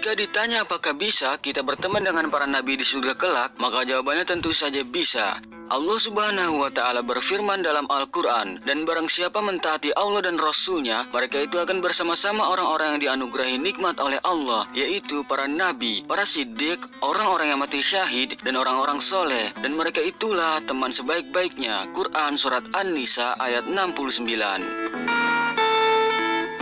Jika ditanya apakah bisa kita berteman dengan para nabi di surga kelak, maka jawabannya tentu saja bisa. Allah Subhanahu wa Ta'ala berfirman dalam Al-Quran, dan barang siapa mentaati Allah dan Rasul-Nya, mereka itu akan bersama-sama orang-orang yang dianugerahi nikmat oleh Allah, yaitu para nabi, para siddiq, orang-orang yang mati syahid, dan orang-orang soleh, dan mereka itulah teman sebaik-baiknya. Quran Surat An-Nisa ayat 69.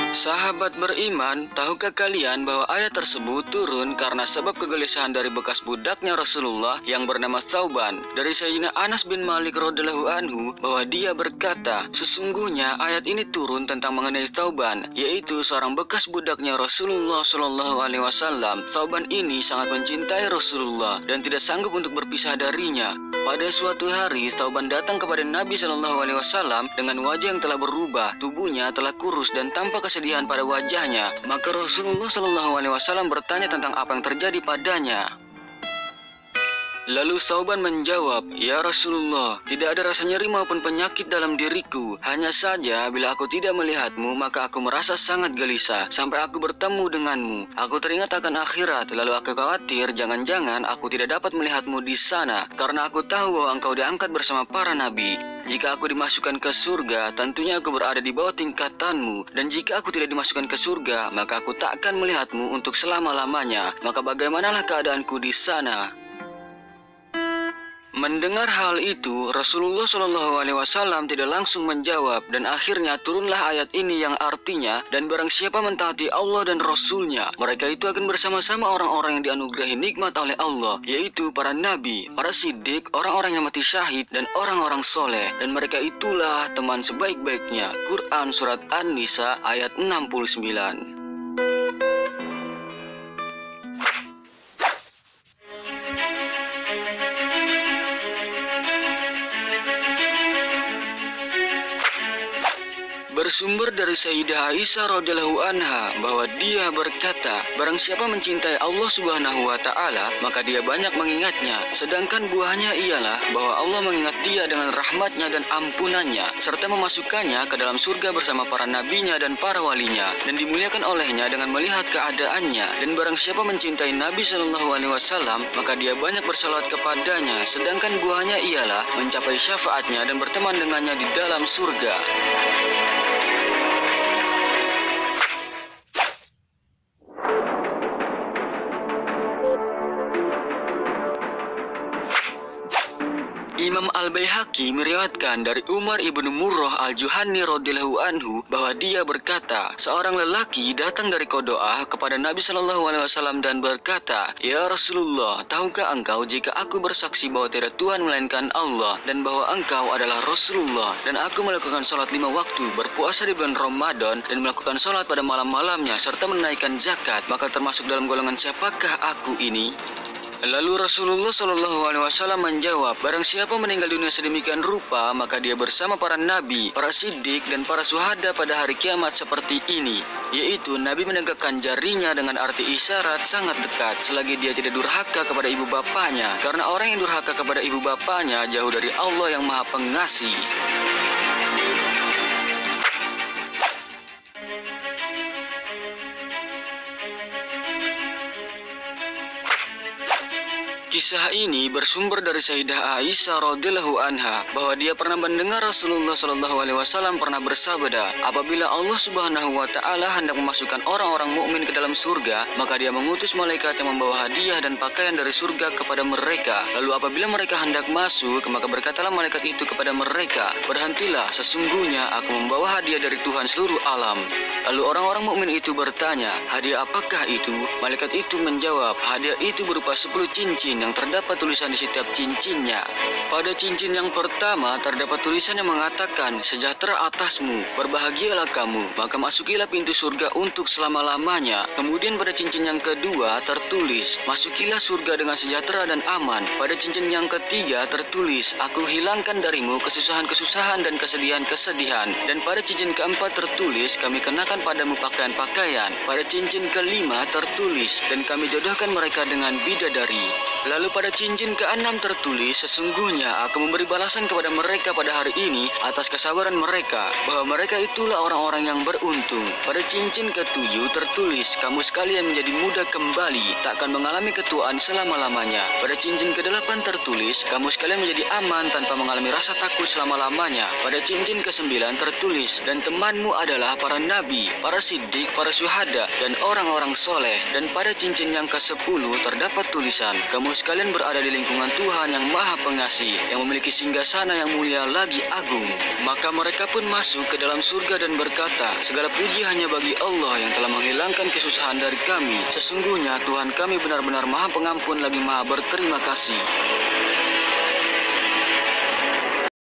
Sahabat beriman, tahukah kalian bahwa ayat tersebut turun karena sebab kegelisahan dari bekas budaknya Rasulullah yang bernama Tsauban dari Sayyidina Anas bin Malik radhiyallahu anhu, bahwa dia berkata, sesungguhnya ayat ini turun tentang mengenai Tsauban, yaitu seorang bekas budaknya Rasulullah Shallallahu Alaihi Wasallam. Tsauban ini sangat mencintai Rasulullah dan tidak sanggup untuk berpisah darinya. Pada suatu hari, Tsauban datang kepada Nabi Shallallahu Alaihi Wasallam dengan wajah yang telah berubah, tubuhnya telah kurus dan tampak kesedihan pada wajahnya. Maka Rasulullah Shallallahu Alaihi Wasallam bertanya tentang apa yang terjadi padanya. Lalu Tsauban menjawab, "Ya Rasulullah, tidak ada rasa nyeri maupun penyakit dalam diriku. Hanya saja bila aku tidak melihatmu, maka aku merasa sangat gelisah sampai aku bertemu denganmu. Aku teringat akan akhirat, lalu aku khawatir jangan-jangan aku tidak dapat melihatmu di sana, karena aku tahu bahwa engkau diangkat bersama para nabi. Jika aku dimasukkan ke surga, tentunya aku berada di bawah tingkatanmu. Dan jika aku tidak dimasukkan ke surga, maka aku tak akan melihatmu untuk selama-lamanya. Maka bagaimanalah keadaanku di sana?" Mendengar hal itu, Rasulullah Shallallahu Alaihi Wasallam tidak langsung menjawab, dan akhirnya turunlah ayat ini yang artinya, dan barang siapa mentaati Allah dan Rasul-Nya, mereka itu akan bersama-sama orang-orang yang dianugerahi nikmat oleh Allah, yaitu para nabi, para siddiq, orang-orang yang mati syahid, dan orang-orang soleh, dan mereka itulah teman sebaik-baiknya. Quran Surat An-Nisa ayat 69. Bersumber dari Sayyidah Aisyah radhiyallahu anha bahwa dia berkata, barang siapa mencintai Allah Subhanahu wa Ta'ala, maka dia banyak mengingatnya. Sedangkan buahnya ialah bahwa Allah mengingat dia dengan rahmatnya dan ampunannya, serta memasukkannya ke dalam surga bersama para nabinya dan para walinya, dan dimuliakan olehnya dengan melihat keadaannya. Dan barang siapa mencintai Nabi Shallallahu Alaihi Wasallam, maka dia banyak bersalawat kepadanya. Sedangkan buahnya ialah mencapai syafaatnya dan berteman dengannya di dalam surga. Imam Al-Baihaqi meriwayatkan dari Umar ibnu Murrah Al-Juhani radhiyallahu anhu bahwa dia berkata, seorang lelaki datang dari Qodho'ah kepada Nabi Shallallahu Alaihi Wasallam dan berkata, "Ya Rasulullah, tahukah engkau jika aku bersaksi bahwa tidak Tuhan melainkan Allah dan bahwa engkau adalah Rasulullah, dan aku melakukan sholat 5 waktu, berpuasa di bulan Ramadan, dan melakukan sholat pada malam-malamnya, serta menaikkan zakat, maka termasuk dalam golongan siapakah aku ini?" Lalu Rasulullah Shallallahu Alaihi Wasallam menjawab, barang siapa meninggal dunia sedemikian rupa, maka dia bersama para nabi, para siddiq, dan para syuhada pada hari kiamat seperti ini. Yaitu Nabi menegakkan jarinya dengan arti isyarat sangat dekat, selagi dia tidak durhaka kepada ibu bapanya, karena orang yang durhaka kepada ibu bapanya jauh dari Allah yang Maha Pengasih. Kisah ini bersumber dari Sayyidah Aisyah radhiyallahu anha bahwa dia pernah mendengar Rasulullah Shallallahu Alaihi Wasallam pernah bersabda, apabila Allah Subhanahu wa Ta'ala hendak memasukkan orang-orang mukmin ke dalam surga, maka dia mengutus malaikat yang membawa hadiah dan pakaian dari surga kepada mereka. Lalu apabila mereka hendak masuk, maka berkatalah malaikat itu kepada mereka, berhentilah, sesungguhnya aku membawa hadiah dari Tuhan seluruh alam. Lalu orang-orang mukmin itu bertanya, hadiah apakah itu? Malaikat itu menjawab, hadiah itu berupa 10 cincin yang terdapat tulisan di setiap cincinnya. Pada cincin yang pertama terdapat tulisan yang mengatakan, sejahtera atasmu, berbahagialah kamu, maka masukilah pintu surga untuk selama-lamanya. Kemudian pada cincin yang kedua tertulis, masukilah surga dengan sejahtera dan aman. Pada cincin yang ketiga tertulis, aku hilangkan darimu kesusahan-kesusahan dan kesedihan-kesedihan. Dan pada cincin keempat tertulis, kami kenakan padamu pakaian-pakaian. Pada cincin kelima tertulis, dan kami jodohkan mereka dengan bidadari. Lalu pada cincin ke-6 tertulis, sesungguhnya aku memberi balasan kepada mereka pada hari ini atas kesabaran mereka, bahwa mereka itulah orang-orang yang beruntung. Pada cincin ke-7 tertulis, kamu sekalian menjadi muda kembali, takkan mengalami ketuaan selama-lamanya. Pada cincin ke-8 tertulis, kamu sekalian menjadi aman tanpa mengalami rasa takut selama-lamanya. Pada cincin ke-9 tertulis, dan temanmu adalah para nabi, para siddiq, para syuhada, dan orang-orang soleh. Dan pada cincin yang ke-10 terdapat tulisan, kamu sekalian berada di lingkungan Tuhan yang Maha Pengasih, yang memiliki singgasana yang mulia lagi agung. Maka mereka pun masuk ke dalam surga dan berkata, segala puji hanya bagi Allah yang telah menghilangkan kesusahan dari kami. Sesungguhnya Tuhan kami benar-benar Maha Pengampun lagi Maha berterima kasih.